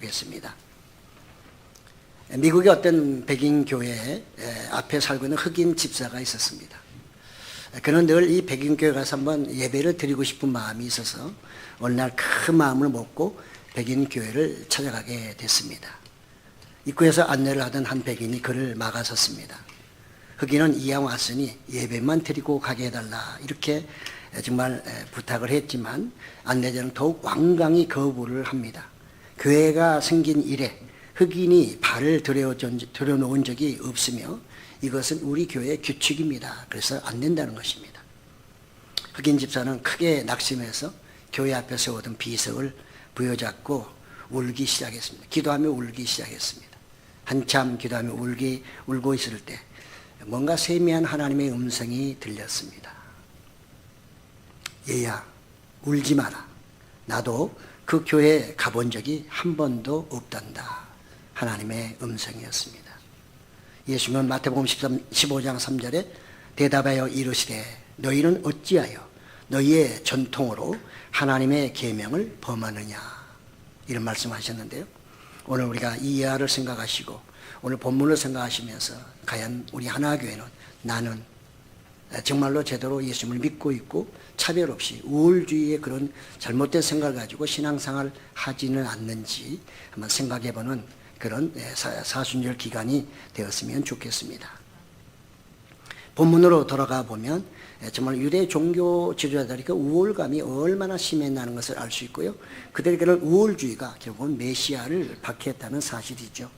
겠습니다. 미국의 어떤 백인 교회 앞에 살고 있는 흑인 집사가 있었습니다. 그는 늘 이 백인 교회 가서 한번 예배를 드리고 싶은 마음이 있어서 어느 날 큰 마음을 먹고 백인 교회를 찾아가게 됐습니다. 입구에서 안내를 하던 한 백인이 그를 막아섰습니다. 흑인은 이왕 왔으니 예배만 드리고 가게 해달라 이렇게 정말 부탁을 했지만 안내자는 더욱 완강히 거부를 합니다. 교회가 생긴 이래 흑인이 발을 들여놓은 적이 없으며 이것은 우리 교회의 규칙입니다. 그래서 안 된다는 것입니다. 흑인 집사는 크게 낙심해서 교회 앞에 세우던 비석을 부여잡고 울기 시작했습니다. 기도하며 울기 시작했습니다. 한참 기도하며 울고 있을 때 뭔가 세미한 하나님의 음성이 들렸습니다. 얘야, 울지 마라. 나도 그 교회에 가본 적이 한 번도 없단다. 하나님의 음성이었습니다. 예수님은 마태복음 15장 3절에 대답하여 이르시되 너희는 어찌하여 너희의 전통으로 하나님의 계명을 범하느냐 이런 말씀하셨는데요. 오늘 우리가 이 이하를 생각하시고 오늘 본문을 생각하시면서 과연 우리 하나교회는 나는 정말로 제대로 예수님을 믿고 있고 차별 없이 우월주의의 그런 잘못된 생각을 가지고 신앙생활을 하지는 않는지 한번 생각해보는 그런 사순절 기간이 되었으면 좋겠습니다. 본문으로 돌아가 보면 정말 유대 종교 지도자들이 그 우월감이 얼마나 심했다는 것을 알 수 있고요. 그들의 그런 우월주의가 결국은 메시아를 박해했다는 사실이죠.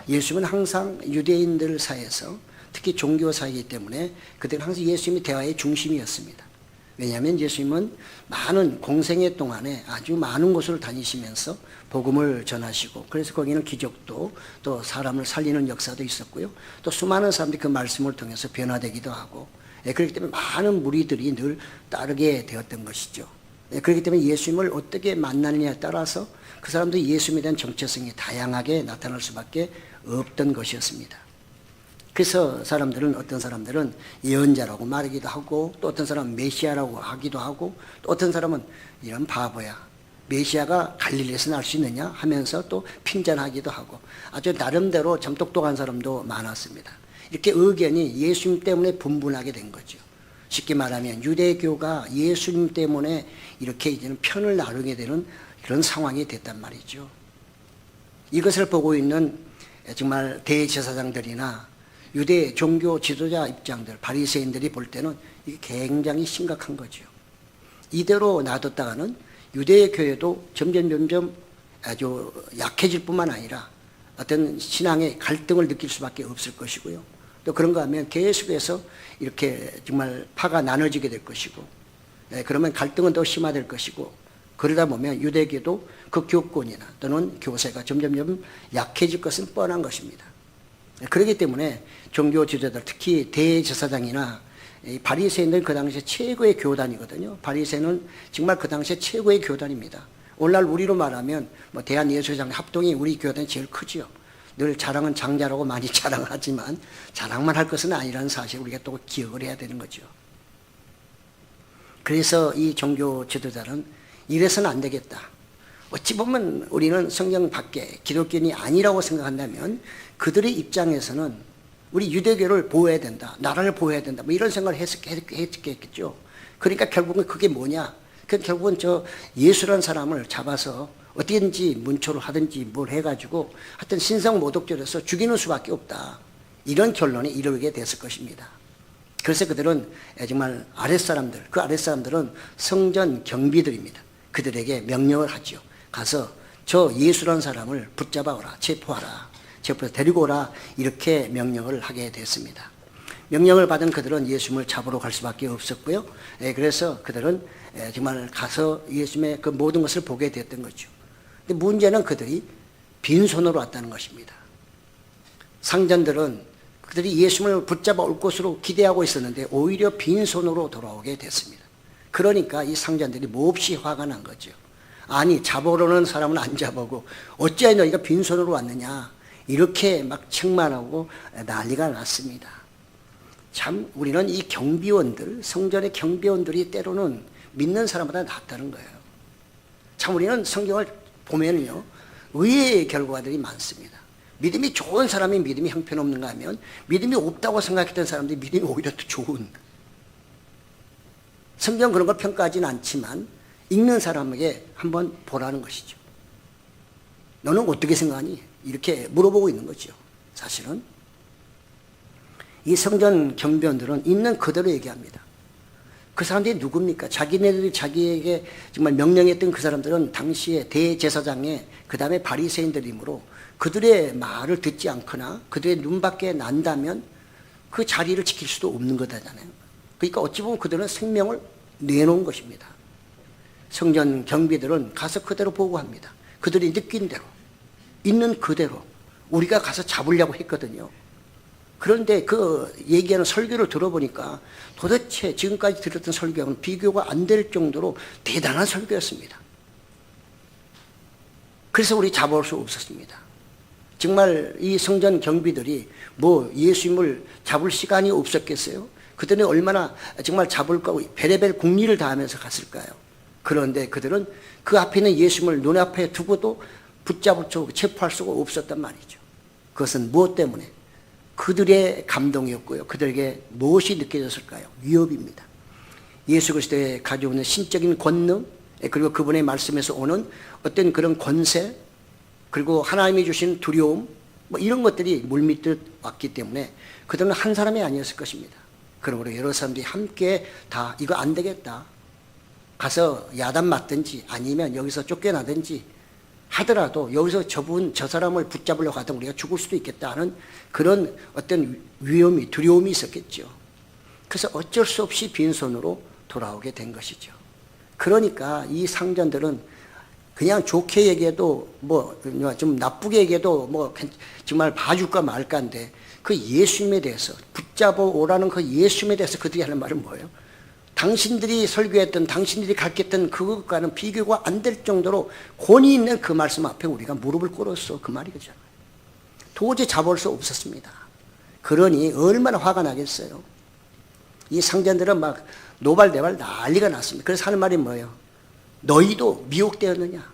예수님은 항상 유대인들 사이에서 특히 종교 사이이기 때문에 그들은 항상 예수님이 대화의 중심이었습니다. 왜냐하면 예수님은 많은 공생애 동안에 아주 많은 곳을 다니시면서 복음을 전하시고 그래서 거기는 기적도 또 사람을 살리는 역사도 있었고요. 또 수많은 사람들이 그 말씀을 통해서 변화되기도 하고 그렇기 때문에 많은 무리들이 늘 따르게 되었던 것이죠. 그렇기 때문에 예수님을 어떻게 만나느냐에 따라서 그 사람도 예수님에 대한 정체성이 다양하게 나타날 수밖에 없던 것이었습니다. 그래서 어떤 사람들은 예언자라고 말하기도 하고 또 어떤 사람은 메시아라고 하기도 하고 또 어떤 사람은 이런 바보야 메시아가 갈릴리에서 날 수 있느냐 하면서 또 핀잔하기도 하고 아주 나름대로 참 똑똑한 사람도 많았습니다. 이렇게 의견이 예수님 때문에 분분하게 된 거죠. 쉽게 말하면 유대교가 예수님 때문에 이렇게 이제는 편을 나누게 되는 그런 상황이 됐단 말이죠. 이것을 보고 있는 정말 대제사장들이나 유대 종교 지도자 입장들, 바리새인들이 볼 때는 이게 굉장히 심각한 거죠. 이대로 놔뒀다가는 유대 교회도 점점 아주 약해질 뿐만 아니라 어떤 신앙의 갈등을 느낄 수밖에 없을 것이고요. 또 그런가 하면 계속해서 이렇게 정말 파가 나눠지게 될 것이고, 그러면 갈등은 더 심화될 것이고, 그러다 보면 유대교도 그 교권이나 또는 교세가 점점 약해질 것은 뻔한 것입니다. 그렇기 때문에 종교 지도자들 특히 대제사장이나 바리새인들은 그 당시에 최고의 교단이거든요. 바리새인은 정말 그 당시에 최고의 교단입니다. 오늘날 우리로 말하면 대한예수회장 합동이 우리 교단이 제일 크지요. 늘 자랑은 장자라고 많이 자랑하지만 자랑만 할 것은 아니라는 사실을 우리가 또 기억을 해야 되는 거죠. 그래서 이 종교 지도자는 이래서는 안 되겠다. 어찌 보면 우리는 성경 밖에 기독교인이 아니라고 생각한다면 그들의 입장에서는 우리 유대교를 보호해야 된다. 나라를 보호해야 된다. 이런 생각을 했겠죠. 그러니까 결국은 그게 뭐냐. 결국은 예수라는 사람을 잡아서 어떻게든지 문초를 하든지 뭘 해가지고 하여튼 신성모독죄로서 죽이는 수밖에 없다. 이런 결론에 이르게 됐을 것입니다. 그래서 그들은 정말 아랫사람들, 그 아랫사람들은 성전 경비들입니다. 그들에게 명령을 하죠. 가서 저 예수라는 사람을 붙잡아오라, 체포해서 데리고 오라 이렇게 명령을 하게 됐습니다. 명령을 받은 그들은 예수님을 잡으러 갈 수밖에 없었고요. 그래서 그들은 정말 가서 예수님의 그 모든 것을 보게 됐던 거죠. 근데 문제는 그들이 빈손으로 왔다는 것입니다. 상전들은 그들이 예수님을 붙잡아 올 것으로 기대하고 있었는데 오히려 빈손으로 돌아오게 됐습니다. 그러니까 이 상전들이 몹시 화가 난 거죠. 아니 잡으러는 사람은 안 잡아오고 어찌하여 너희가 빈손으로 왔느냐 이렇게 막 책망하고 난리가 났습니다. 참 우리는 이 경비원들, 성전의 경비원들이 때로는 믿는 사람보다 낫다는 거예요. 참 우리는 성경을 보면요 의외의 결과들이 많습니다. 믿음이 좋은 사람이 믿음이 형편없는가 하면 믿음이 없다고 생각했던 사람들이 믿음이 오히려 더 좋은, 성경 그런 걸 평가하지는 않지만 읽는 사람에게 한번 보라는 것이죠. 너는 어떻게 생각하니? 이렇게 물어보고 있는 거죠. 사실은 이 성전 경비원들은 있는 그대로 얘기합니다. 그 사람들이 누굽니까? 자기네들이 자기에게 정말 명령했던 그 사람들은 당시에 대제사장의 그 다음에 바리새인들이므로 그들의 말을 듣지 않거나 그들의 눈밖에 난다면 그 자리를 지킬 수도 없는 거잖아요. 그러니까 어찌 보면 그들은 생명을 내놓은 것입니다. 성전 경비들은 가서 그대로 보고합니다. 그들이 느낀 대로, 있는 그대로 우리가 가서 잡으려고 했거든요. 그런데 그 얘기하는 설교를 들어보니까 도대체 지금까지 들었던 설교하고는 비교가 안 될 정도로 대단한 설교였습니다. 그래서 우리 잡아올 수 없었습니다. 정말 이 성전 경비들이 뭐 예수님을 잡을 시간이 없었겠어요? 그들은 얼마나 정말 잡을 거고 베레벨 국리를 다하면서 갔을까요? 그런데 그들은 그 앞에 있는 예수님을 눈앞에 두고도 붙잡을 수 없고 체포할 수가 없었단 말이죠. 그것은 무엇 때문에? 그들의 감동이었고요. 그들에게 무엇이 느껴졌을까요? 위협입니다. 예수 그리스도의 가져오는 신적인 권능, 그리고 그분의 말씀에서 오는 어떤 그런 권세, 그리고 하나님이 주신 두려움, 뭐 이런 것들이 물밀듯 왔기 때문에 그들은 한 사람이 아니었을 것입니다. 그러므로 여러 사람들이 함께 다 이거 안 되겠다, 가서 야단 맞든지 아니면 여기서 쫓겨나든지 하더라도 여기서 저 사람을 붙잡으려고 하던 우리가 죽을 수도 있겠다 하는 그런 어떤 위험이, 두려움이 있었겠죠. 그래서 어쩔 수 없이 빈손으로 돌아오게 된 것이죠. 그러니까 이 상전들은 그냥 좋게 얘기해도 뭐 좀 나쁘게 얘기해도 뭐 정말 봐줄까 말까인데 그 예수님에 대해서 붙잡아 오라는 그 예수님에 대해서 그들이 하는 말은 뭐예요? 당신들이 설교했던, 당신들이 가르쳤던 그것과는 비교가 안 될 정도로 권위 있는 그 말씀 앞에 우리가 무릎을 꿇었어, 그 말이죠. 도저히 잡아올 수 없었습니다. 그러니 얼마나 화가 나겠어요. 이 상전들은 막 노발대발 난리가 났습니다. 그래서 하는 말이 뭐예요? 너희도 미혹되었느냐?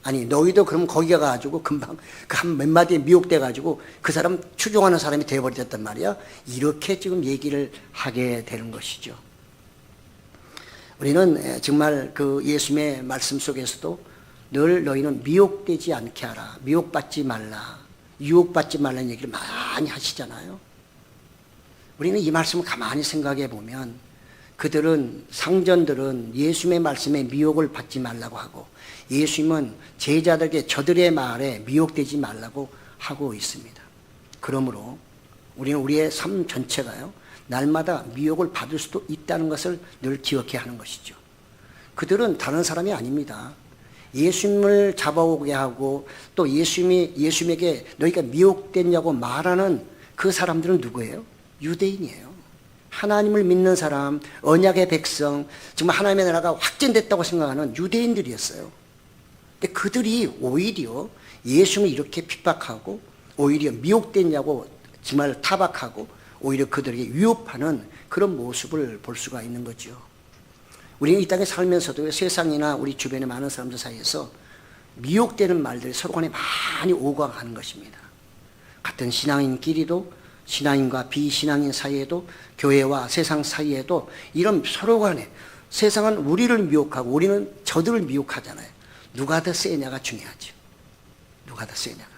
아니, 너희도 그럼 거기 가가지고 금방 그 한 몇 마디에 미혹돼가지고 그 사람 추종하는 사람이 되어버렸단 말이야. 이렇게 지금 얘기를 하게 되는 것이죠. 우리는 정말 그 예수님의 말씀 속에서도 늘 너희는 미혹되지 않게 하라, 미혹받지 말라, 유혹받지 말라는 얘기를 많이 하시잖아요. 우리는 이 말씀을 가만히 생각해 보면 그들은, 상전들은 예수님의 말씀에 미혹을 받지 말라고 하고 예수님은 제자들에게 저들의 말에 미혹되지 말라고 하고 있습니다. 그러므로 우리는 우리의 삶 전체가요, 날마다 미혹을 받을 수도 있다는 것을 늘 기억해야 하는 것이죠. 그들은 다른 사람이 아닙니다. 예수님을 잡아오게 하고 또 예수님에게 너희가 미혹됐냐고 말하는 그 사람들은 누구예요? 유대인이에요. 하나님을 믿는 사람, 언약의 백성, 정말 하나님의 나라가 확전됐다고 생각하는 유대인들이었어요. 근데 그들이 오히려 예수님을 이렇게 핍박하고 오히려 미혹됐냐고 정말 타박하고 오히려 그들에게 위협하는 그런 모습을 볼 수가 있는 거죠. 우리는 이 땅에 살면서도 세상이나 우리 주변의 많은 사람들 사이에서 미혹되는 말들이 서로 간에 많이 오고 가는 것입니다. 같은 신앙인끼리도, 신앙인과 비신앙인 사이에도, 교회와 세상 사이에도 이런 서로 간에, 세상은 우리를 미혹하고 우리는 저들을 미혹하잖아요. 누가 더 세냐가 중요하죠. 누가 더 세냐가.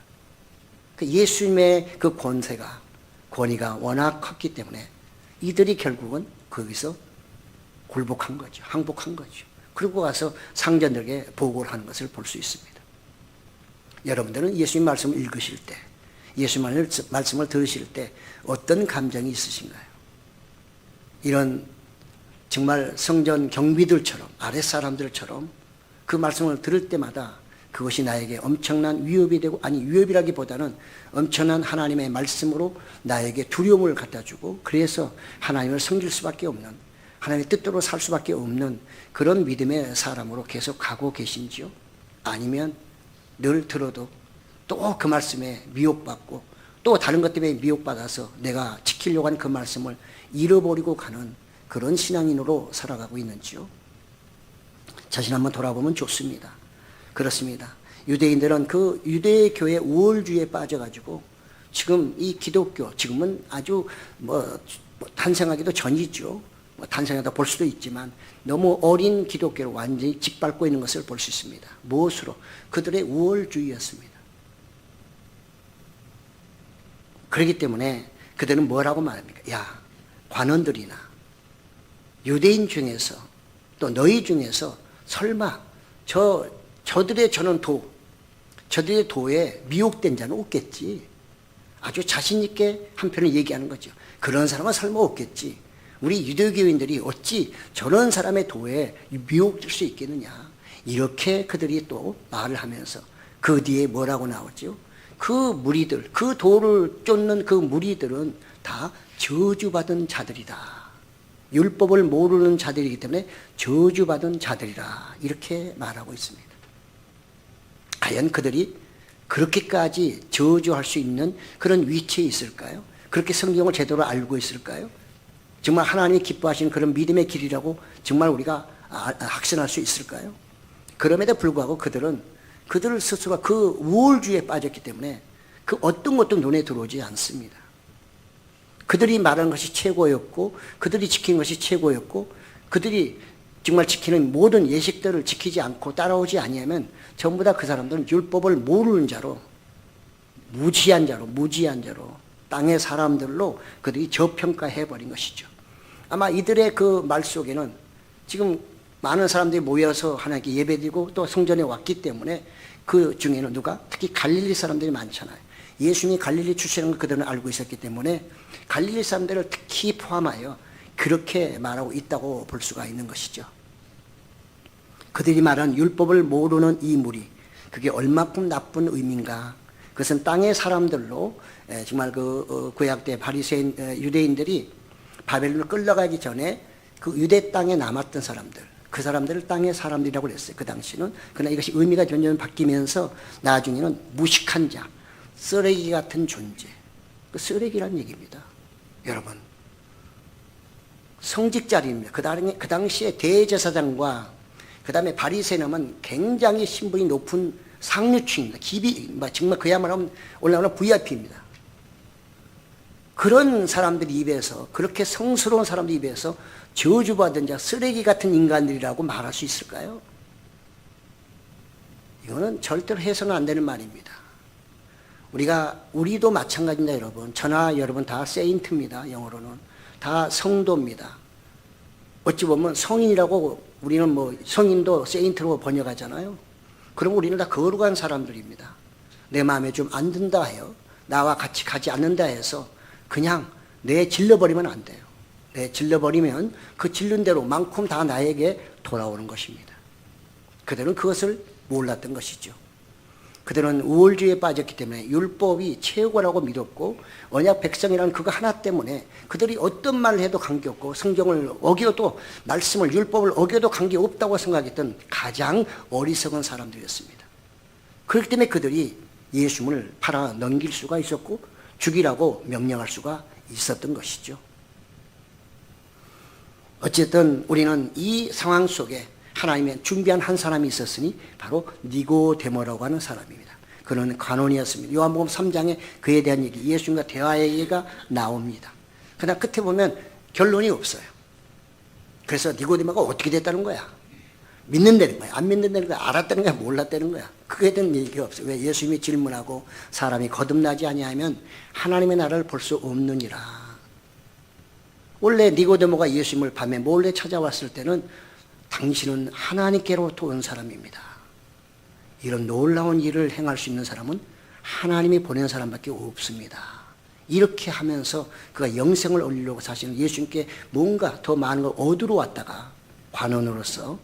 예수님의 그 권위가 워낙 컸기 때문에 이들이 결국은 거기서 굴복한 거죠. 항복한 거죠. 그리고 가서 상전들에게 보고를 하는 것을 볼 수 있습니다. 여러분들은 예수님 말씀을 읽으실 때, 예수님 말씀을 들으실 때 어떤 감정이 있으신가요? 이런 정말 성전 경비들처럼, 아랫사람들처럼 그 말씀을 들을 때마다 그것이 나에게 엄청난 위협이 되고, 아니 위협이라기보다는 엄청난 하나님의 말씀으로 나에게 두려움을 갖다 주고, 그래서 하나님을 섬길 수밖에 없는, 하나님의 뜻대로 살 수밖에 없는 그런 믿음의 사람으로 계속 가고 계신지요? 아니면 늘 들어도 또 그 말씀에 미혹받고 또 다른 것 때문에 미혹받아서 내가 지키려고 하는 그 말씀을 잃어버리고 가는 그런 신앙인으로 살아가고 있는지요? 자신 한번 돌아보면 좋습니다. 그렇습니다. 유대인들은 그 유대교의 우월주의에 빠져가지고 지금 이 기독교, 지금은 아주 탄생하기도 전이죠. 탄생하다 볼 수도 있지만 너무 어린 기독교를 완전히 짓밟고 있는 것을 볼 수 있습니다. 무엇으로? 그들의 우월주의였습니다. 그렇기 때문에 그들은 뭐라고 말합니까? 야, 관원들이나 유대인 중에서 또 너희 중에서 설마 저들의 저들의 도에 미혹된 자는 없겠지. 아주 자신 있게 한편을 얘기하는 거죠. 그런 사람은 설마 없겠지. 우리 유대교인들이 어찌 저런 사람의 도에 미혹될 수 있겠느냐. 이렇게 그들이 또 말을 하면서 그 뒤에 뭐라고 나오죠? 그 무리들, 그 도를 쫓는 그 무리들은 다 저주받은 자들이다. 율법을 모르는 자들이기 때문에 저주받은 자들이라 이렇게 말하고 있습니다. 과연 그들이 그렇게까지 저주할 수 있는 그런 위치에 있을까요? 그렇게 성경을 제대로 알고 있을까요? 정말 하나님이 기뻐하시는 그런 믿음의 길이라고 정말 우리가 확신할 수 있을까요? 그럼에도 불구하고 그들 스스로가 그 우월주의에 빠졌기 때문에 그 어떤 것도 눈에 들어오지 않습니다. 그들이 말하는 것이 최고였고 그들이 지킨 것이 최고였고 그들이 정말 지키는 모든 예식들을 지키지 않고 따라오지 아니하면 전부 다 그 사람들은 율법을 모르는 자로 무지한 자로 땅의 사람들로 그들이 저평가해버린 것이죠. 아마 이들의 그 말 속에는 지금 많은 사람들이 모여서 하나님께 예배드리고 또 성전에 왔기 때문에 그 중에는 누가? 특히 갈릴리 사람들이 많잖아요. 예수님이 갈릴리 출신인 걸 그들은 알고 있었기 때문에 갈릴리 사람들을 특히 포함하여 그렇게 말하고 있다고 볼 수가 있는 것이죠. 그들이 말한 율법을 모르는 이 무리, 그게 얼마큼 나쁜 의미인가? 그것은 땅의 사람들로 정말 그 구약 때 바리새인 유대인들이 바벨론을 끌려가기 전에 그 유대 땅에 남았던 사람들, 그 사람들을 땅의 사람들이라고 그랬어요. 그 당시는. 그러나 이것이 의미가 점점 바뀌면서 나중에는 무식한 자, 쓰레기 같은 존재. 그 쓰레기란 얘기입니다. 여러분, 성직자리입니다. 그 당시에 대제사장과 그 다음에 바리새인은 굉장히 신분이 높은 상류층입니다. 정말 그야말로 하면 올라오는 VIP입니다. 그런 사람들 입에서, 그렇게 성스러운 사람들 입에서 저주받은 자, 쓰레기 같은 인간들이라고 말할 수 있을까요? 이거는 절대로 해서는 안 되는 말입니다. 우리도 마찬가지입니다, 여러분. 저나 여러분 다 세인트입니다, 영어로는. 다 성도입니다. 어찌 보면 성인이라고 우리는 성인도 세인트로 번역하잖아요. 그럼 우리는 다 거룩한 사람들입니다. 내 마음에 좀 안 든다 해요. 나와 같이 가지 않는다 해서 그냥 내 질러버리면 안 돼요. 내 질러버리면 그 질른 대로만큼 다 나에게 돌아오는 것입니다. 그들은 그것을 몰랐던 것이죠. 그들은 우월주의에 빠졌기 때문에 율법이 최고라고 믿었고 언약 백성이라는 그거 하나 때문에 그들이 어떤 말을 해도 관계없고 성경을 어겨도 말씀을 율법을 어겨도 관계없다고 생각했던 가장 어리석은 사람들이었습니다. 그렇기 때문에 그들이 예수님을 팔아 넘길 수가 있었고 죽이라고 명령할 수가 있었던 것이죠. 어쨌든 우리는 이 상황 속에 하나님의 준비한 한 사람이 있었으니 바로 니고데모라고 하는 사람입니다. 그는 관원이었습니다. 요한복음 3장에 그에 대한 얘기, 예수님과 대화의 얘기가 나옵니다. 그러나 끝에 보면 결론이 없어요. 그래서 니고데모가 어떻게 됐다는 거야? 믿는다는 거야? 안 믿는다는 거야? 알았다는 거야? 몰랐다는 거야? 그에 대한 얘기가 없어요. 왜? 예수님이 질문하고 사람이 거듭나지 아니하면 하나님의 나라를 볼 수 없느니라. 원래 니고데모가 예수님을 밤에 몰래 찾아왔을 때는 당신은 하나님께로부터 온 사람입니다. 이런 놀라운 일을 행할 수 있는 사람은 하나님이 보낸 사람밖에 없습니다. 이렇게 하면서 그가 영생을 얻으려고 사실은 예수님께 뭔가 더 많은 걸 얻으러 왔다가 관원으로서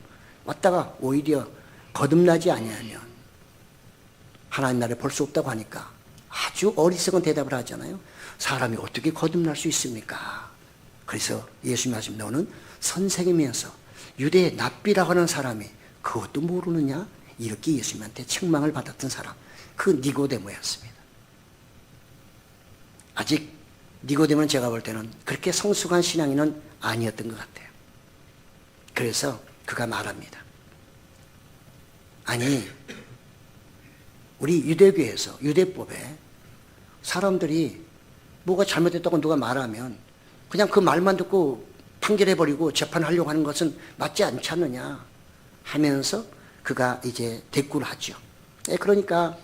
왔다가 오히려 거듭나지 아니하면 하나님 나라를 볼 수 없다고 하니까 아주 어리석은 대답을 하잖아요. 사람이 어떻게 거듭날 수 있습니까? 그래서 예수님이 하시면 너는 선생이면서 유대의 납비라고 하는 사람이 그것도 모르느냐? 이렇게 예수님한테 책망을 받았던 사람, 그 니고데모였습니다. 아직 니고데모는 제가 볼 때는 그렇게 성숙한 신앙인은 아니었던 것 같아요. 그래서 그가 말합니다. 아니, 우리 유대교에서 유대법에 사람들이 뭐가 잘못됐다고 누가 말하면 그냥 그 말만 듣고 판결해버리고 재판하려고 하는 것은 맞지 않지 않느냐 하면서 그가 이제 대꾸를 하죠. 그러니까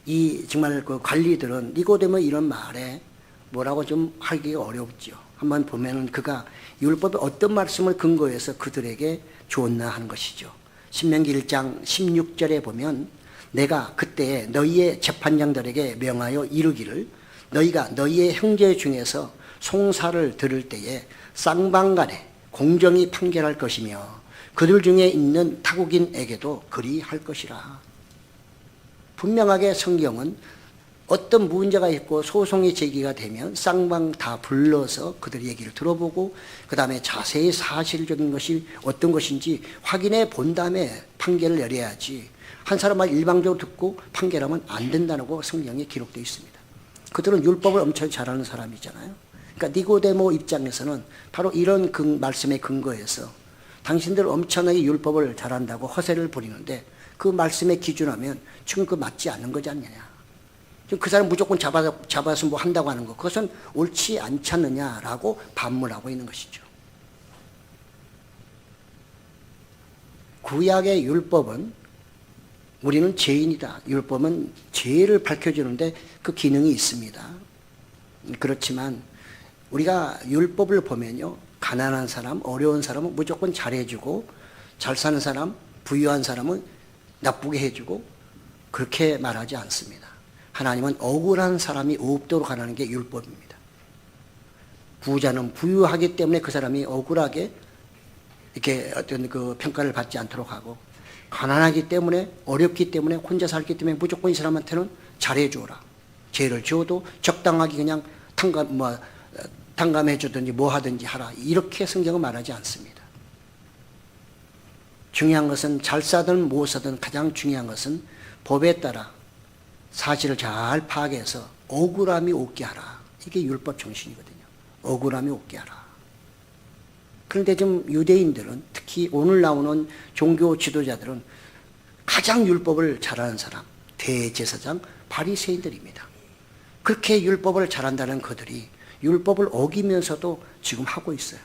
이 정말 그 관리들은 니고데모 이런 말에 뭐라고 좀 하기가 어렵죠. 한번 보면은 그가 율법의 어떤 말씀을 근거해서 그들에게 줬나 하는 것이죠. 신명기 1장 16절에 보면 내가 그때 너희의 재판장들에게 명하여 이르기를 너희가 너희의 형제 중에서 송사를 들을 때에 쌍방간에 공정히 판결할 것이며 그들 중에 있는 타국인에게도 그리할 것이라. 분명하게 성경은 어떤 문제가 있고 소송이 제기가 되면 쌍방 다 불러서 그들 얘기를 들어보고 그 다음에 자세히 사실적인 것이 어떤 것인지 확인해 본 다음에 판결을 내려야지 한 사람만 일방적으로 듣고 판결하면 안 된다고 성경에 기록되어 있습니다. 그들은 율법을 엄청 잘하는 사람이잖아요. 그러니까 니고데모 입장에서는 바로 이런 말씀에 근거해서 당신들 엄청나게 율법을 잘한다고 허세를 부리는데 그 말씀에 기준하면 지금 그 맞지 않는 거지 않느냐. 그 사람 무조건 잡아서 뭐 한다고 하는 거 그것은 옳지 않지 않느냐라고 반문하고 있는 것이죠. 구약의 율법은 우리는 죄인이다. 율법은 죄를 밝혀주는데 그 기능이 있습니다. 그렇지만 우리가 율법을 보면요. 가난한 사람, 어려운 사람은 무조건 잘해주고 잘 사는 사람, 부유한 사람은 나쁘게 해주고 그렇게 말하지 않습니다. 하나님은 억울한 사람이 없도록 하라는 게 율법입니다. 부자는 부유하기 때문에 그 사람이 억울하게 이렇게 어떤 그 평가를 받지 않도록 하고 가난하기 때문에 어렵기 때문에 혼자 살기 때문에 무조건 이 사람한테는 잘해줘라. 죄를 지어도 적당하게 그냥 탕감해주든지 뭐 하든지 하라. 이렇게 성경은 말하지 않습니다. 중요한 것은 잘 사든 못 사든 가장 중요한 것은 법에 따라 사실을 잘 파악해서 억울함이 없게 하라. 이게 율법 정신이거든요. 억울함이 없게 하라. 그런데 좀 유대인들은 특히 오늘 나오는 종교 지도자들은 가장 율법을 잘하는 사람, 대제사장, 바리새인들입니다. 그렇게 율법을 잘한다는 그들이 율법을 어기면서도 지금 하고 있어요.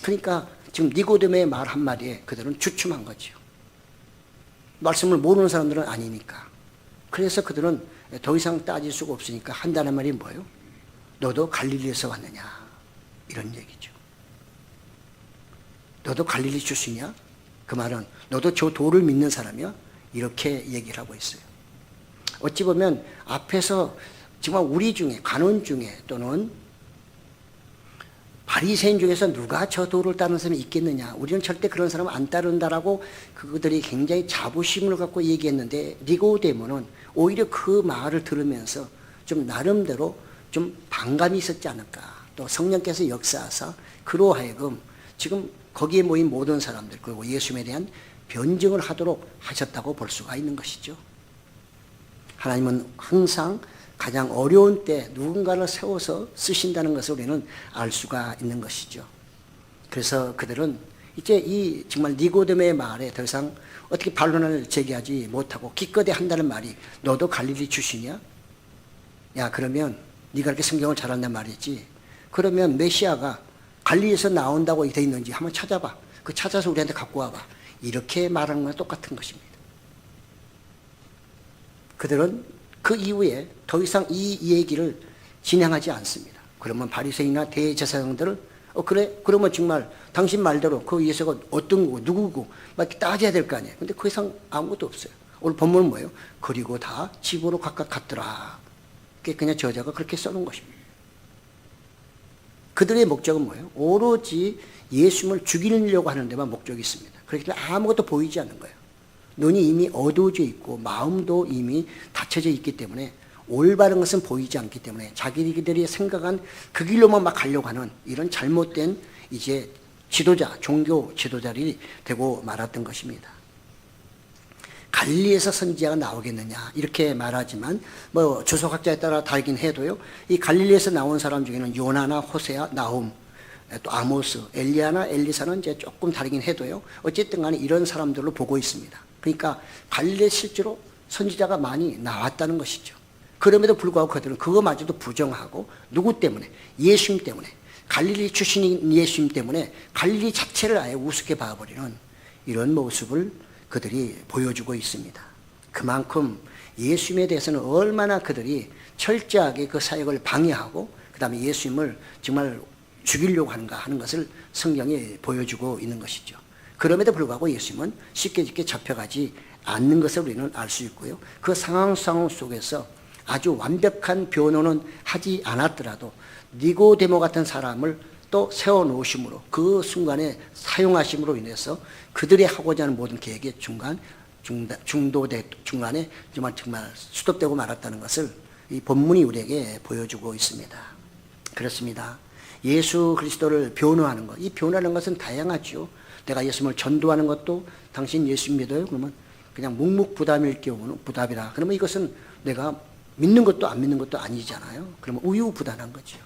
그러니까 지금 니고데모의 말 한마디에 그들은 주춤한 거죠. 말씀을 모르는 사람들은 아니니까. 그래서 그들은 더 이상 따질 수가 없으니까 한다는 말이 뭐예요? 너도 갈릴리에서 왔느냐? 이런 얘기죠. 너도 갈릴리 출신이야? 그 말은 너도 저 도를 믿는 사람이야? 이렇게 얘기를 하고 있어요. 어찌 보면 앞에서 정말 우리 중에 간원 중에 또는 바리새인 중에서 누가 저 도를 따르는 사람이 있겠느냐? 우리는 절대 그런 사람을 안 따른다라고 그들이 굉장히 자부심을 갖고 얘기했는데 니고데모는 오히려 그 말을 들으면서 좀 나름대로 좀 반감이 있었지 않을까. 또 성령께서 역사하사 그로 하여금 지금 거기에 모인 모든 사람들 그리고 예수님에 대한 변증을 하도록 하셨다고 볼 수가 있는 것이죠. 하나님은 항상 가장 어려운 때 누군가를 세워서 쓰신다는 것을 우리는 알 수가 있는 것이죠. 그래서 그들은 이제 이 정말 니고데모의 말에 더 이상 어떻게 반론을 제기하지 못하고 기껏해 한다는 말이 너도 갈릴리 출신이야? 야 그러면 네가 그렇게 성경을 잘한단 말이지. 그러면 메시아가 갈릴리에서 나온다고 돼 있는지 한번 찾아봐. 그 찾아서 우리한테 갖고 와봐. 이렇게 말하는 거랑 똑같은 것입니다. 그들은 그 이후에 더 이상 이 얘기를 진행하지 않습니다. 그러면 바리새인이나 대제사장들을 그래? 그러면 정말 당신 말대로 그 예수가 어떤 거고 누구고 막 따져야 될 거 아니에요. 근데 그 이상 아무것도 없어요. 오늘 본문은 뭐예요? 그리고 다 집으로 각각 갔더라. 그게 그냥 저자가 그렇게 써놓은 것입니다. 그들의 목적은 뭐예요? 오로지 예수님을 죽이려고 하는 데만 목적이 있습니다. 그렇기 때문에 아무것도 보이지 않는 거예요. 눈이 이미 어두워져 있고 마음도 이미 닫혀져 있기 때문에 올바른 것은 보이지 않기 때문에 자기들이 생각한 그 길로만 막 가려고 하는 이런 잘못된 이제 지도자, 종교 지도자들이 되고 말았던 것입니다. 갈릴리에서 선지자가 나오겠느냐 이렇게 말하지만 뭐 주석학자에 따라 다르긴 해도요. 이 갈릴리에서 나온 사람 중에는 요나나 호세아, 나훔, 또 아모스, 엘리야나 엘리사는 이제 조금 다르긴 해도요. 어쨌든 간에 이런 사람들로 보고 있습니다. 그러니까 갈릴리에 실제로 선지자가 많이 나왔다는 것이죠. 그럼에도 불구하고 그들은 그거마저도 부정하고 누구 때문에? 예수님 때문에. 갈릴리 출신인 예수님 때문에 갈릴리 자체를 아예 우습게 봐버리는 이런 모습을 그들이 보여주고 있습니다. 그만큼 예수님에 대해서는 얼마나 그들이 철저하게 그 사역을 방해하고 그 다음에 예수님을 정말 죽이려고 하는가 하는 것을 성경이 보여주고 있는 것이죠. 그럼에도 불구하고 예수님은 쉽게 잡혀가지 않는 것을 우리는 알 수 있고요. 그 상황 속에서 아주 완벽한 변호는 하지 않았더라도 니고데모 같은 사람을 또 세워놓으심으로 그 순간에 사용하심으로 인해서 그들이 하고자 하는 모든 계획의 중간에 정말 수톱되고 말았다는 것을 이 본문이 우리에게 보여주고 있습니다. 그렇습니다. 예수 그리스도를 변호하는 것, 이 변호하는 것은 다양하죠. 내가 예수님을 전도하는 것도 당신 예수 믿어요? 그러면 그냥 묵묵부담일 경우는 부담이라. 그러면 이것은 내가 믿는 것도 안 믿는 것도 아니잖아요. 그러면 우유부단한 거죠.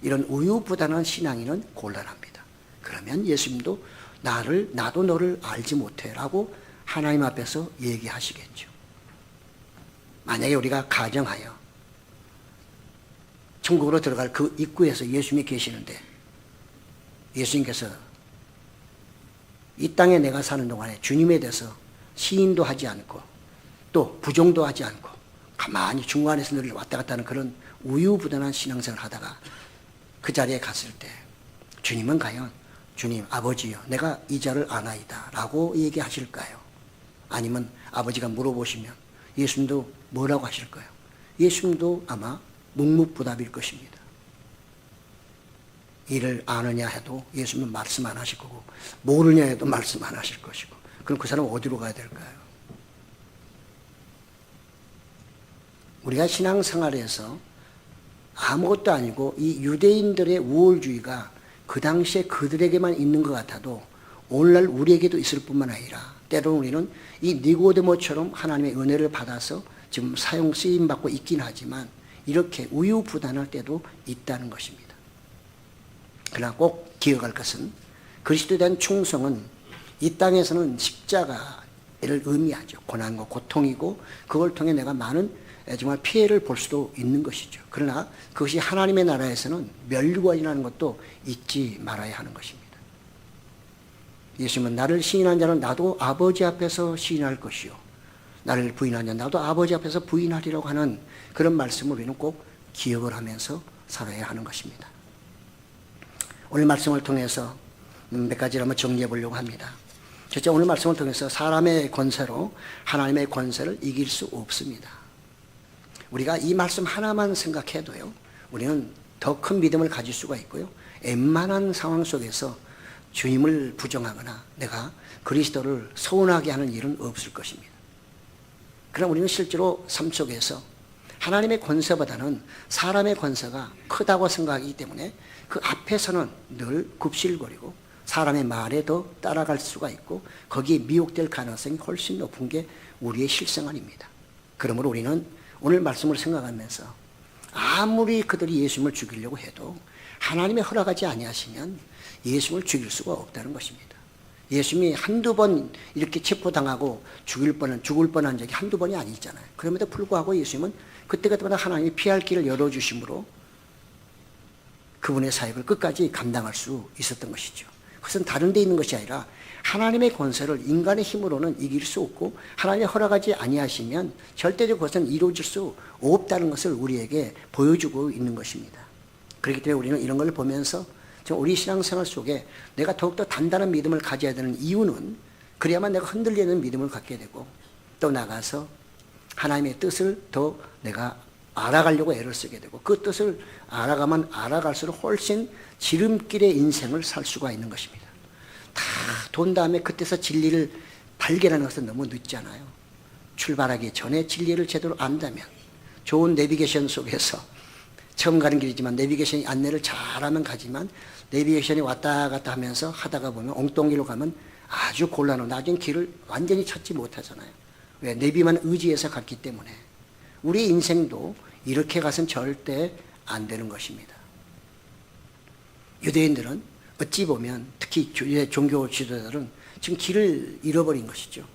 이런 우유부단한 신앙인은 곤란합니다. 그러면 예수님도 나도 너를 알지 못해라고 하나님 앞에서 얘기하시겠죠. 만약에 우리가 가정하여 천국으로 들어갈 그 입구에서 예수님이 계시는데 예수님께서 이 땅에 내가 사는 동안에 주님에 대해서 시인도 하지 않고 또 부정도 하지 않고 가만히 중간에서 늘 왔다 갔다 하는 그런 우유부단한 신앙생활을 하다가 그 자리에 갔을 때 주님은 과연 주님 아버지요 내가 이 자를 아나이다 라고 얘기하실까요? 아니면 아버지가 물어보시면 예수님도 뭐라고 하실까요? 예수님도 아마 묵묵부답일 것입니다. 이를 아느냐 해도 예수님은 말씀 안 하실 거고 모르냐 해도 말씀 안 하실 것이고 그럼 그 사람은 어디로 가야 될까요? 우리가 신앙생활에서 아무것도 아니고 이 유대인들의 우월주의가 그 당시에 그들에게만 있는 것 같아도 오늘날 우리에게도 있을 뿐만 아니라 때로는 우리는 이 니고데모처럼 하나님의 은혜를 받아서 지금 사용 쓰임받고 있긴 하지만 이렇게 우유부단할 때도 있다는 것입니다. 그러나 꼭 기억할 것은 그리스도에 대한 충성은 이 땅에서는 십자가를 의미하죠. 고난과 고통이고 그걸 통해 내가 많은 정말 피해를 볼 수도 있는 것이죠. 그러나 그것이 하나님의 나라에서는 멸류관이라는 것도 잊지 말아야 하는 것입니다. 예수님은 나를 시인한 자는 나도 아버지 앞에서 시인할 것이요 나를 부인한 자는 나도 아버지 앞에서 부인하리라고 하는 그런 말씀을 우리는 꼭 기억을 하면서 살아야 하는 것입니다. 오늘 말씀을 통해서 몇 가지를 한번 정리해 보려고 합니다. 첫째, 오늘 말씀을 통해서 사람의 권세로 하나님의 권세를 이길 수 없습니다. 우리가 이 말씀 하나만 생각해도요, 우리는 더 큰 믿음을 가질 수가 있고요, 웬만한 상황 속에서 주님을 부정하거나 내가 그리스도를 서운하게 하는 일은 없을 것입니다. 그러나 우리는 실제로 삶 속에서 하나님의 권세보다는 사람의 권세가 크다고 생각하기 때문에 그 앞에서는 늘 굽실거리고 사람의 말에 더 따라갈 수가 있고 거기에 미혹될 가능성이 훨씬 높은 게 우리의 실생활입니다. 그러므로 우리는 오늘 말씀을 생각하면서 아무리 그들이 예수님을 죽이려고 해도 하나님의 허락하지 아니하시면 예수님을 죽일 수가 없다는 것입니다. 예수님이 한두 번 이렇게 체포당하고 죽을 뻔한 적이 한두 번이 아니잖아요. 그럼에도 불구하고 예수님은 그때그때마다 하나님이 피할 길을 열어주심으로 그분의 사역을 끝까지 감당할 수 있었던 것이죠. 그것은 다른 데 있는 것이 아니라 하나님의 권세를 인간의 힘으로는 이길 수 없고 하나님이 허락하지 아니하시면 절대적으로 그것은 이루어질 수 없다는 것을 우리에게 보여주고 있는 것입니다. 그렇기 때문에 우리는 이런 걸 보면서 우리 신앙생활 속에 내가 더욱더 단단한 믿음을 가져야 되는 이유는 그래야만 내가 흔들리는 믿음을 갖게 되고 또 나가서 하나님의 뜻을 더 내가 알아가려고 애를 쓰게 되고 그 뜻을 알아가면 알아갈수록 훨씬 지름길의 인생을 살 수가 있는 것입니다. 다 돈 다음에 그때서 진리를 발견하는 것은 너무 늦잖아요. 출발하기 전에 진리를 제대로 안다면 좋은 내비게이션 속에서 처음 가는 길이지만 내비게이션이 안내를 잘하면 가지만 내비게이션이 왔다 갔다 하면서 하다가 보면 엉뚱길로 가면 아주 곤란하고 나중에 길을 완전히 찾지 못하잖아요. 왜? 내비만 의지해서 갔기 때문에. 우리 인생도 이렇게 가서는 절대 안 되는 것입니다. 유대인들은 어찌 보면 특히 종교 지도자들은 지금 길을 잃어버린 것이죠.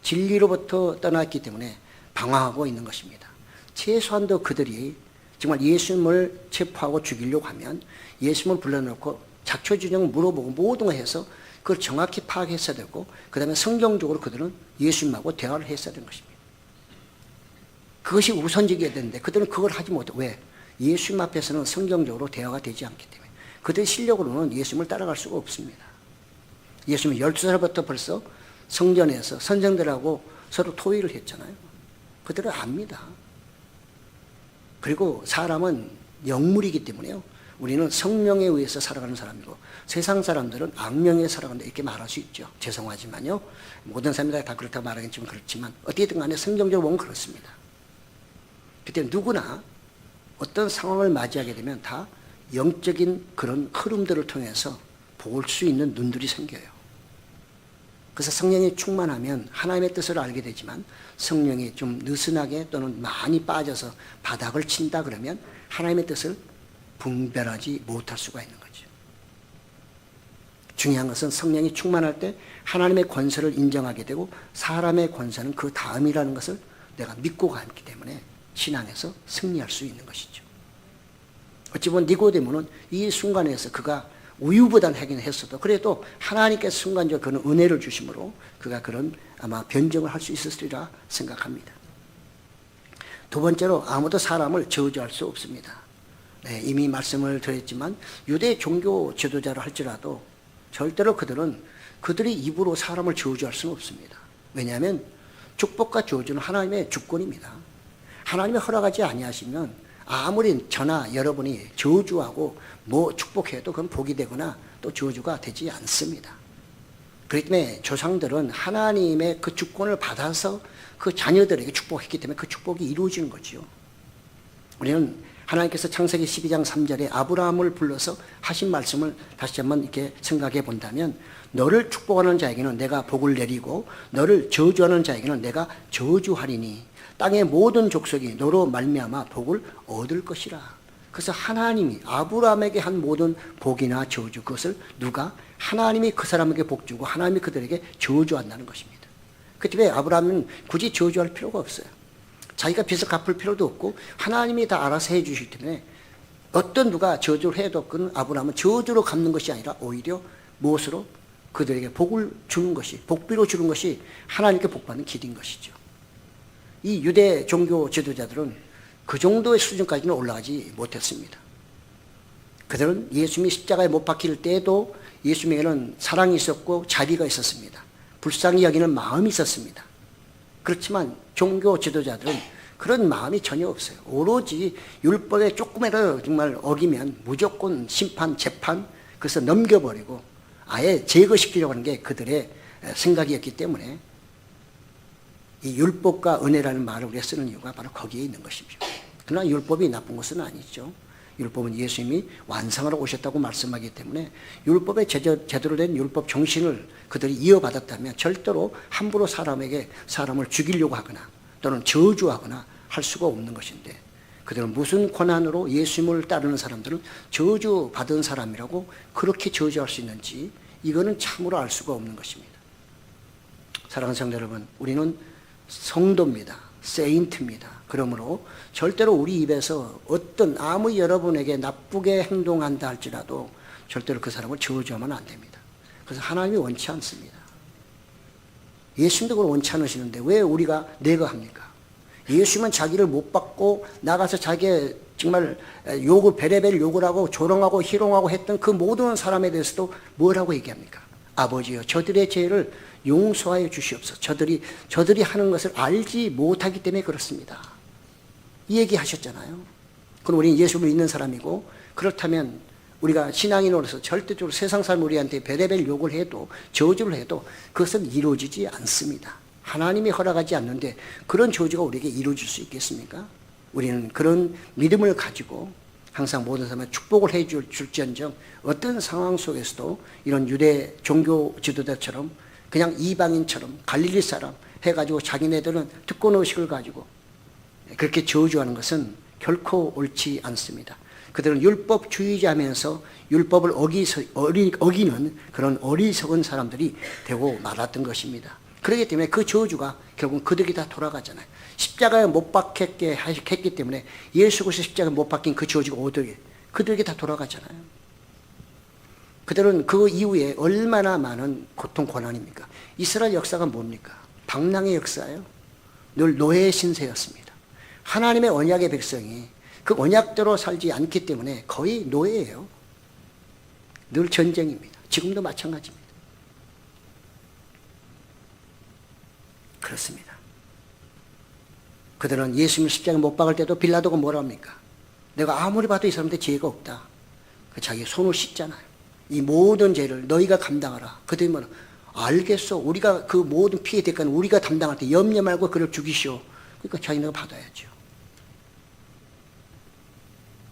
진리로부터 떠났기 때문에 방황하고 있는 것입니다. 최소한도 그들이 정말 예수님을 체포하고 죽이려고 하면 예수님을 불러놓고 자초지종 물어보고 모든 걸 해서 그걸 정확히 파악했어야 되고 그 다음에 성경적으로 그들은 예수님하고 대화를 했어야 되는 것입니다. 그것이 우선적이어야 되는데 그들은 그걸 하지 못해. 왜? 예수님 앞에서는 성경적으로 대화가 되지 않기 때문에 그들의 실력으로는 예수님을 따라갈 수가 없습니다. 예수님은 12살부터 벌써 성전에서 선생들하고 서로 토의를 했잖아요. 그들은 압니다. 그리고 사람은 영물이기 때문에요. 우리는 성령에 의해서 살아가는 사람이고 세상 사람들은 악령에 살아간다 이렇게 말할 수 있죠. 죄송하지만요. 모든 사람들이 다 그렇다고 말하기는 좀 그렇지만 어떻게든 간에 성경적으로 보면 그렇습니다. 그때 누구나 어떤 상황을 맞이하게 되면 다 영적인 그런 흐름들을 통해서 볼 수 있는 눈들이 생겨요. 그래서 성령이 충만하면 하나님의 뜻을 알게 되지만 성령이 좀 느슨하게 또는 많이 빠져서 바닥을 친다 그러면 하나님의 뜻을 분별하지 못할 수가 있는 거죠. 중요한 것은 성령이 충만할 때 하나님의 권세를 인정하게 되고 사람의 권세는 그 다음이라는 것을 내가 믿고 가기 때문에 신앙에서 승리할 수 있는 것이죠. 어찌 보면 니고데모는 이 순간에서 그가 우유부단하긴 했어도 그래도 하나님께서 순간적으로 그런 은혜를 주심으로 그가 그런 아마 변정을 할 수 있었으리라 생각합니다. 두 번째로 아무도 사람을 저주할 수 없습니다. 네, 이미 말씀을 드렸지만 유대 종교 지도자를 할지라도 절대로 그들은 그들의 입으로 사람을 저주할 수는 없습니다. 왜냐하면 축복과 저주는 하나님의 주권입니다. 하나님이 허락하지 아니하시면 아무리 저나 여러분이 저주하고 뭐 축복해도 그건 복이 되거나 또 저주가 되지 않습니다. 그렇기 때문에 조상들은 하나님의 그 주권을 받아서 그 자녀들에게 축복했기 때문에 그 축복이 이루어지는 거죠. 우리는 하나님께서 창세기 12장 3절에 아브라함을 불러서 하신 말씀을 다시 한번 이렇게 생각해 본다면 너를 축복하는 자에게는 내가 복을 내리고 너를 저주하는 자에게는 내가 저주하리니 땅의 모든 족속이 너로 말미암아 복을 얻을 것이라. 그래서 하나님이 아브라함에게 한 모든 복이나 저주 그것을 누가 하나님이 그 사람에게 복 주고 하나님이 그들에게 저주한다는 것입니다. 그 때문에 아브라함은 굳이 저주할 필요가 없어요. 자기가 빚을 갚을 필요도 없고 하나님이 다 알아서 해 주시기 때문에 어떤 누가 저주를 해도 그는 아브라함은 저주로 갚는 것이 아니라 오히려 무엇으로 그들에게 복을 주는 것이 복비로 주는 것이 하나님께 복받는 길인 것이죠. 이 유대 종교 지도자들은 그 정도의 수준까지는 올라가지 못했습니다. 그들은 예수님이 십자가에 못 박힐 때에도 예수님에게는 사랑이 있었고 자비가 있었습니다. 불쌍히 여기는 마음이 있었습니다. 그렇지만 종교 지도자들은 그런 마음이 전혀 없어요. 오로지 율법에 조금이라도 정말 어기면 무조건 심판, 재판, 그래서 넘겨버리고 아예 제거시키려고 하는 게 그들의 생각이었기 때문에 이 율법과 은혜라는 말을 우리가 쓰는 이유가 바로 거기에 있는 것이죠. 그러나 율법이 나쁜 것은 아니죠. 율법은 예수님이 완성하러 오셨다고 말씀하기 때문에 율법에 제대로 된 율법 정신을 그들이 이어받았다면 절대로 함부로 사람을 죽이려고 하거나 또는 저주하거나 할 수가 없는 것인데 그들은 무슨 권한으로 예수님을 따르는 사람들은 저주받은 사람이라고 그렇게 저주할 수 있는지 이거는 참으로 알 수가 없는 것입니다. 사랑하는 성도 여러분, 우리는 성도입니다. 세인트입니다. 그러므로 절대로 우리 입에서 어떤 아무리 여러분에게 나쁘게 행동한다 할지라도 절대로 그 사람을 저주하면 안 됩니다. 그래서 하나님이 원치 않습니다. 예수님도 그걸 원치 않으시는데 왜 우리가 내가 합니까? 예수님은 자기를 못 받고 나가서 자기의 정말 욕을 베레벨 욕을 하고 조롱하고 희롱하고 했던 그 모든 사람에 대해서도 뭐라고 얘기합니까? 아버지여 저들의 죄를 용서하여 주시옵소서. 저들이 하는 것을 알지 못하기 때문에 그렇습니다. 이 얘기 하셨잖아요. 그럼 우리는 예수를 믿는 사람이고 그렇다면 우리가 신앙인으로서 절대적으로 세상 사람 우리한테 베레벨 욕을 해도 저주를 해도 그것은 이루어지지 않습니다. 하나님이 허락하지 않는데 그런 저주가 우리에게 이루어질 수 있겠습니까? 우리는 그런 믿음을 가지고 항상 모든 사람에 축복을 해 줄지언정 어떤 상황 속에서도 이런 유대 종교 지도자처럼 그냥 이방인처럼 갈릴리 사람 해가지고 자기네들은 특권 의식을 가지고 그렇게 저주하는 것은 결코 옳지 않습니다. 그들은 율법주의자면서 율법을 어기는 그런 어리석은 사람들이 되고 말았던 것입니다. 그렇기 때문에 그 저주가 결국 그들에게 다 돌아가잖아요. 십자가에 못 박혔게 했기 때문에 예수 그리스도 십자가에 못 박힌 그 저주가 그들에게 다 돌아가잖아요. 그들은 그 이후에 얼마나 많은 고통 고난입니까? 이스라엘 역사가 뭡니까? 방랑의 역사예요. 늘 노예의 신세였습니다. 하나님의 언약의 백성이 그 언약대로 살지 않기 때문에 거의 노예예요. 늘 전쟁입니다. 지금도 마찬가지입니다. 그렇습니다. 그들은 예수님을 십자가에 못 박을 때도 빌라도가 뭐라 합니까? 내가 아무리 봐도 이 사람한테 죄가 없다. 자기 손을 씻잖아요. 이 모든 죄를 너희가 감당하라. 그들이 뭐라? 알겠어. 우리가 그 모든 피해 대가는 우리가 담당할 때 염려 말고 그를 죽이시오. 그러니까 자기네가 받아야죠.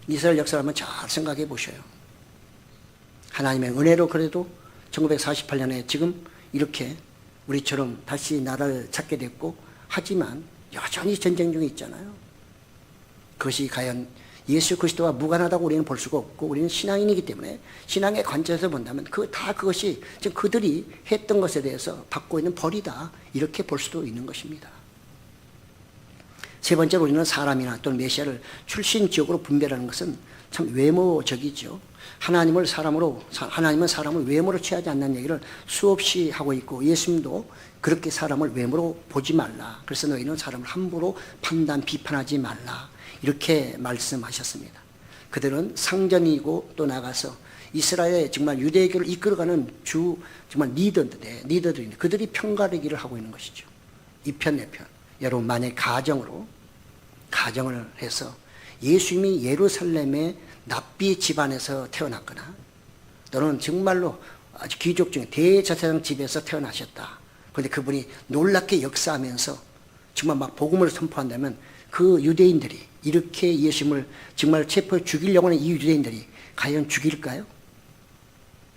이스라엘 역사를 한번 잘 생각해 보셔요. 하나님의 은혜로 그래도 1948년에 지금 이렇게 우리처럼 다시 나라를 찾게 됐고, 하지만 여전히 전쟁 중에 있잖아요. 그것이 과연 예수 그리스도와 무관하다고 우리는 볼 수가 없고, 우리는 신앙인이기 때문에 신앙의 관점에서 본다면 그것이 지금 그들이 했던 것에 대해서 받고 있는 벌이다, 이렇게 볼 수도 있는 것입니다. 세 번째로 우리는 사람이나 또는 메시아를 출신 지역으로 분별하는 것은 참 외모적이죠. 하나님은 사람을 외모로 취하지 않는 얘기를 수없이 하고 있고, 예수님도 그렇게 사람을 외모로 보지 말라. 그래서 너희는 사람을 함부로 판단, 비판하지 말라. 이렇게 말씀하셨습니다. 그들은 상전이고 또 나가서 이스라엘의 정말 유대교를 이끌어가는 정말 리더들인데 그들이 편가르기를 하고 있는 것이죠. 이편 내편. 여러분 만약 가정을 해서 예수님이 예루살렘의 납비 집안에서 태어났거나 또는 정말로 아주 귀족 중에 대제사장 집에서 태어나셨다. 그런데 그분이 놀랍게 역사하면서 정말 막 복음을 선포한다면 그 유대인들이 이렇게 예수님을 정말 체포해 죽이려고 하는 이 유대인들이 과연 죽일까요?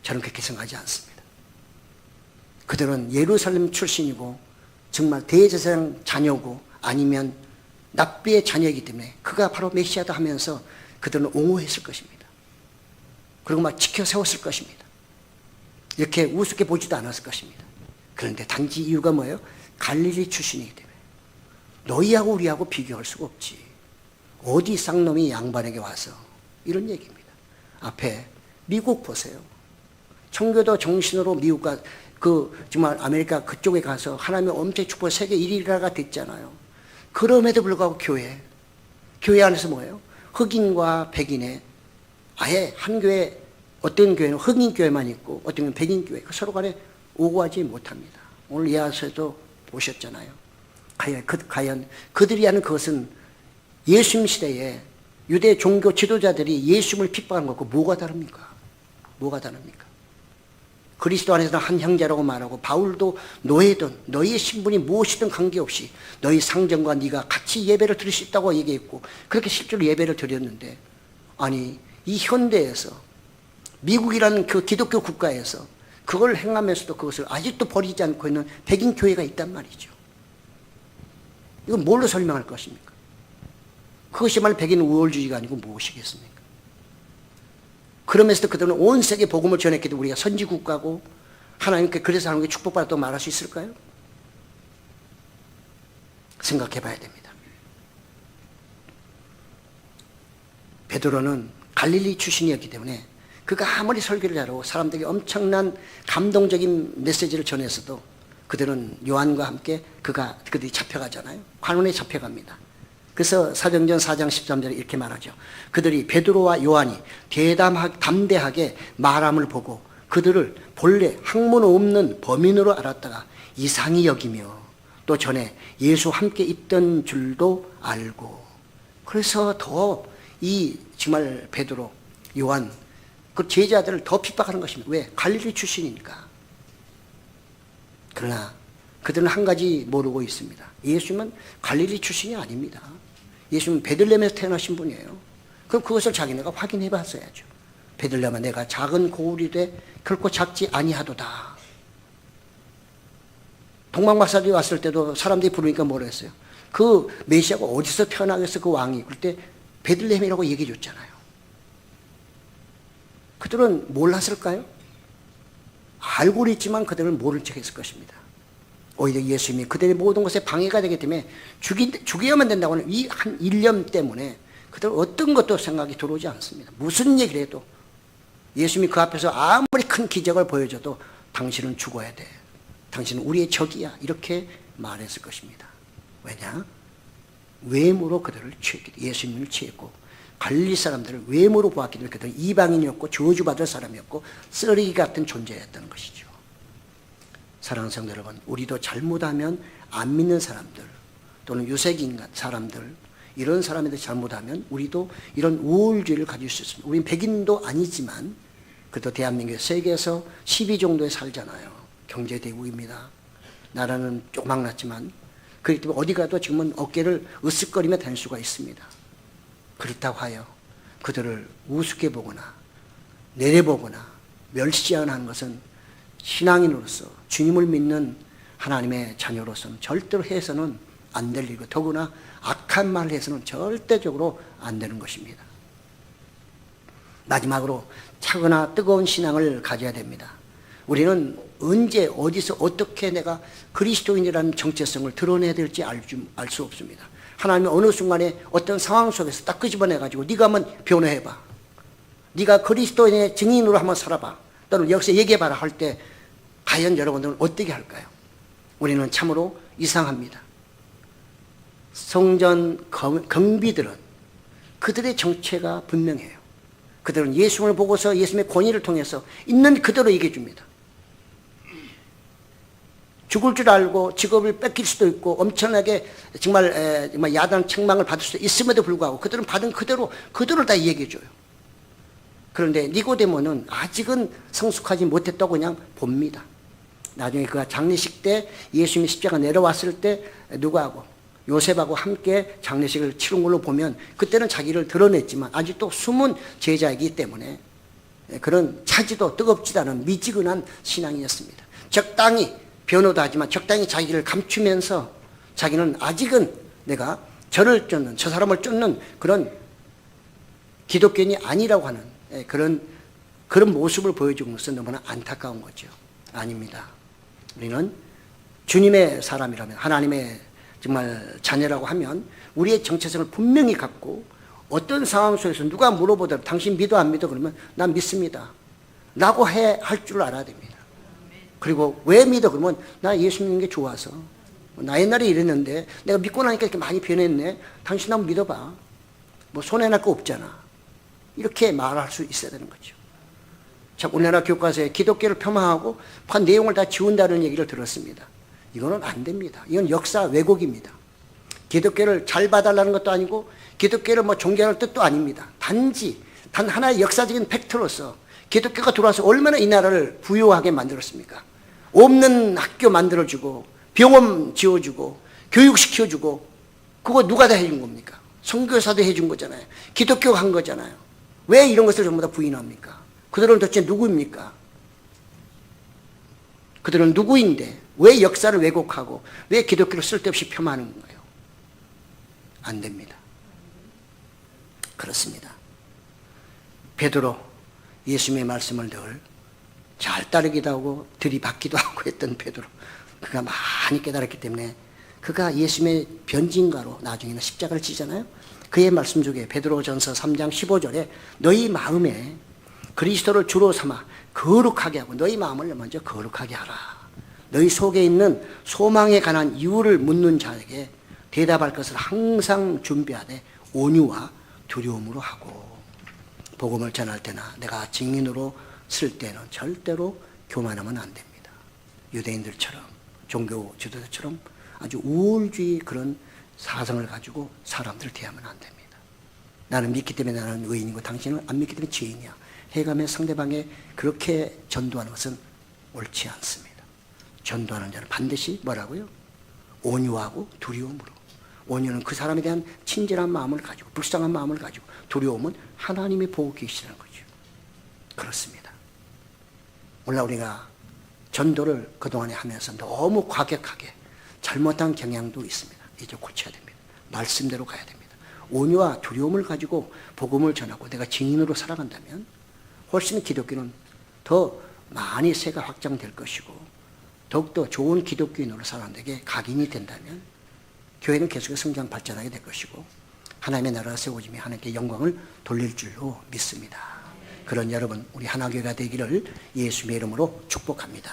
저는 그렇게 생각하지 않습니다. 그들은 예루살렘 출신이고 정말 대제사장 자녀고 아니면 납비의 자녀이기 때문에 그가 바로 메시아다 하면서 그들은 옹호했을 것입니다. 그리고 막 지켜 세웠을 것입니다. 이렇게 우습게 보지도 않았을 것입니다. 그런데 단지 이유가 뭐예요? 갈릴리 출신이기 때문에 너희하고 우리하고 비교할 수가 없지. 어디 쌍놈이 양반에게 와서 이런 얘기입니다. 앞에 미국 보세요. 청교도 정신으로 미국과 정말 아메리카 그쪽에 가서 하나님의 엄청 축복 세계 1위가 됐잖아요. 그럼에도 불구하고 교회 안에서 뭐예요? 흑인과 백인의 아예 한 교회, 어떤 교회는 흑인 교회만 있고 어떤 교회는 백인 교회, 서로 간에 오고하지 못합니다. 오늘 예화서에도 보셨잖아요. 과연 그들이 하는 그것은 예수님 시대에 유대 종교 지도자들이 예수님을 핍박하는 것과 뭐가 다릅니까? 뭐가 다릅니까? 그리스도 안에서는 한 형제라고 말하고 바울도 노예든 너희의 신분이 무엇이든 관계없이 너희 상전과 네가 같이 예배를 드릴 수 있다고 얘기했고 그렇게 실제로 예배를 드렸는데, 아니 이 현대에서 미국이라는 그 기독교 국가에서 그걸 행하면서도 그것을 아직도 버리지 않고 있는 백인 교회가 있단 말이죠. 이건 뭘로 설명할 것입니까? 그것이야말로 백인 우월주의가 아니고 무엇이겠습니까? 그러면서도 그들은 온 세계 복음을 전했기 때문에 우리가 선지국가고 하나님께 그래서 하나님께 축복받았다고 말할 수 있을까요? 생각해 봐야 됩니다. 베드로는 갈릴리 출신이었기 때문에 그가 아무리 설교를 잘하고 사람들에게 엄청난 감동적인 메시지를 전했어도 그들은 요한과 함께 그들이 잡혀가잖아요. 관원에 잡혀갑니다. 그래서 사도행전 4장 13절에 이렇게 말하죠. 그들이 베드로와 요한이 담대하게 말함을 보고 그들을 본래 학문 없는 범인으로 알았다가 이상히 여기며 또 전에 예수 함께 있던 줄도 알고, 그래서 더 이 정말 베드로, 요한 그 제자들을 더 핍박하는 것입니다. 왜? 갈릴리 출신이니까. 그러나 그들은 한 가지 모르고 있습니다. 예수님은 갈릴리 출신이 아닙니다. 예수님은 베들레헴에서 태어나신 분이에요. 그럼 그것을 자기네가 확인해 봤어야죠. 베들레헴아 내가 작은 고울이 돼 결코 작지 아니하도다. 동방박사들이 왔을 때도 사람들이 부르니까 뭐라 했어요? 그 메시아가 어디서 태어나겠어 그 왕이. 그럴 때 베들레헴이라고 얘기해 줬잖아요. 그들은 몰랐을까요? 알고는 있지만 그들은 모른 척 했을 것입니다. 오히려 예수님이 그들의 모든 것에 방해가 되기 때문에 죽여야만 된다고 하는 이 한 일념 때문에 그들 어떤 것도 생각이 들어오지 않습니다. 무슨 얘기를 해도 예수님이 그 앞에서 아무리 큰 기적을 보여줘도 당신은 죽어야 돼. 당신은 우리의 적이야. 이렇게 말했을 것입니다. 왜냐? 외모로 그들을 취했기 때문에, 예수님을 취했고 갈릴리 사람들을 외모로 보았기 때문에 그들은 이방인이었고 저주받을 사람이었고 쓰레기 같은 존재였다는 것이죠. 사랑하는 성도 여러분, 우리도 잘못하면 안 믿는 사람들 또는 유색인 사람들, 이런 사람한테 잘못하면 우리도 이런 우월주의를 가질 수 있습니다. 우리는 백인도 아니지만 그래도 대한민국의 세계에서 10위 정도에 살잖아요. 경제대국입니다. 나라는 조그맣지만 그렇기 때문에 어디 가도 지금은 어깨를 으쓱거리며 다닐 수가 있습니다. 그렇다고 하여 그들을 우습게 보거나 내려보거나 멸시하는 것은 신앙인으로서 주님을 믿는 하나님의 자녀로서는 절대로 해서는 안 될 일이고 더구나 악한 말을 해서는 절대적으로 안 되는 것입니다. 마지막으로 차거나 뜨거운 신앙을 가져야 됩니다. 우리는 언제 어디서 어떻게 내가 그리스도인이라는 정체성을 드러내야 될지 알 수 없습니다. 하나님이 어느 순간에 어떤 상황 속에서 딱 끄집어내가지고 네가 한번 변호해봐, 네가 그리스도인의 증인으로 한번 살아봐, 또는 여기서 얘기해봐라 할 때 과연 여러분들은 어떻게 할까요? 우리는 참으로 이상합니다. 성전 경비들은 그들의 정체가 분명해요. 그들은 예수님을 보고서 예수님의 권위를 통해서 있는 그대로 얘기해 줍니다. 죽을 줄 알고 직업을 뺏길 수도 있고 엄청나게 정말 야단 책망을 받을 수도 있음에도 불구하고 그들은 받은 그대로 다 얘기해 줘요. 그런데 니고데모는 아직은 성숙하지 못했다고 그냥 봅니다. 나중에 그가 장례식 때 예수님이 십자가 내려왔을 때 누구하고 요셉하고 함께 장례식을 치른 걸로 보면 그때는 자기를 드러냈지만 아직도 숨은 제자이기 때문에 그런 차지도 뜨겁지도 않은 미지근한 신앙이었습니다. 적당히 변호도 하지만 적당히 자기를 감추면서 자기는 아직은 내가 저를 쫓는, 저 사람을 쫓는 그런 기독교인이 아니라고 하는 그런 모습을 보여주는 것은 너무나 안타까운 거죠. 아닙니다. 우리는 주님의 사람이라면, 하나님의 정말 자녀라고 하면 우리의 정체성을 분명히 갖고 어떤 상황 속에서 누가 물어보더라도 당신 믿어 안 믿어 그러면 난 믿습니다 라고 할 줄 알아야 됩니다. 그리고 왜 믿어 그러면 나 예수 믿는 게 좋아서, 나 옛날에 이랬는데 내가 믿고 나니까 이렇게 많이 변했네, 당신 한번 믿어봐, 뭐 손해날 거 없잖아, 이렇게 말할 수 있어야 되는 거죠. 참, 우리나라 교과서에 기독교를 폄하하고 그 내용을 다 지운다는 얘기를 들었습니다. 이거는 안 됩니다. 이건 역사 왜곡입니다. 기독교를 잘 봐달라는 것도 아니고 기독교를 뭐 존경하는 뜻도 아닙니다. 단지 단 하나의 역사적인 팩트로서 기독교가 들어와서 얼마나 이 나라를 부유하게 만들었습니까? 없는 학교 만들어주고 병원 지어주고 교육시켜주고, 그거 누가 다 해준 겁니까? 선교사도 해준 거잖아요. 기독교가 한 거잖아요. 왜 이런 것을 전부 다 부인합니까? 그들은 도대체 누구입니까? 그들은 누구인데 왜 역사를 왜곡하고 왜 기독교를 쓸데없이 폄하하는 건가요? 안 됩니다. 그렇습니다. 베드로, 예수님의 말씀을 늘 잘 따르기도 하고 들이받기도 하고 했던 베드로, 그가 많이 깨달았기 때문에 그가 예수님의 변진가로 나중에는 십자가를 지잖아요. 그의 말씀 중에 베드로전서 3장 15절에 너희 마음에 그리스도를 주로 삼아 거룩하게 하고 너희 마음을 먼저 거룩하게 하라. 너희 속에 있는 소망에 관한 이유를 묻는 자에게 대답할 것을 항상 준비하되 온유와 두려움으로 하고, 복음을 전할 때나 내가 증인으로 쓸 때는 절대로 교만하면 안 됩니다. 유대인들처럼, 종교 지도자처럼 아주 우월주의 그런 사상을 가지고 사람들을 대하면 안 됩니다. 나는 믿기 때문에 나는 의인이고 당신은 안 믿기 때문에 죄인이야 해가며 상대방에 그렇게 전도하는 것은 옳지 않습니다. 전도하는 자는 반드시 뭐라고요? 온유하고 두려움으로. 온유는 그 사람에 대한 친절한 마음을 가지고, 불쌍한 마음을 가지고, 두려움은 하나님이 보고 계시다는 거죠. 그렇습니다. 오늘 우리가 전도를 그동안에 하면서 너무 과격하게 잘못한 경향도 있습니다. 이제 고쳐야 됩니다. 말씀대로 가야 됩니다. 온유와 두려움을 가지고 복음을 전하고 내가 증인으로 살아간다면 훨씬 기독교는 더 많이 세가 확장될 것이고 더욱더 좋은 기독교인으로 사는 데게 각인이 된다면 교회는 계속해서 성장 발전하게 될 것이고 하나님의 나라가 세워지며 하나님께 영광을 돌릴 줄로 믿습니다. 그런 여러분, 우리 하나교회가 되기를 예수님의 이름으로 축복합니다.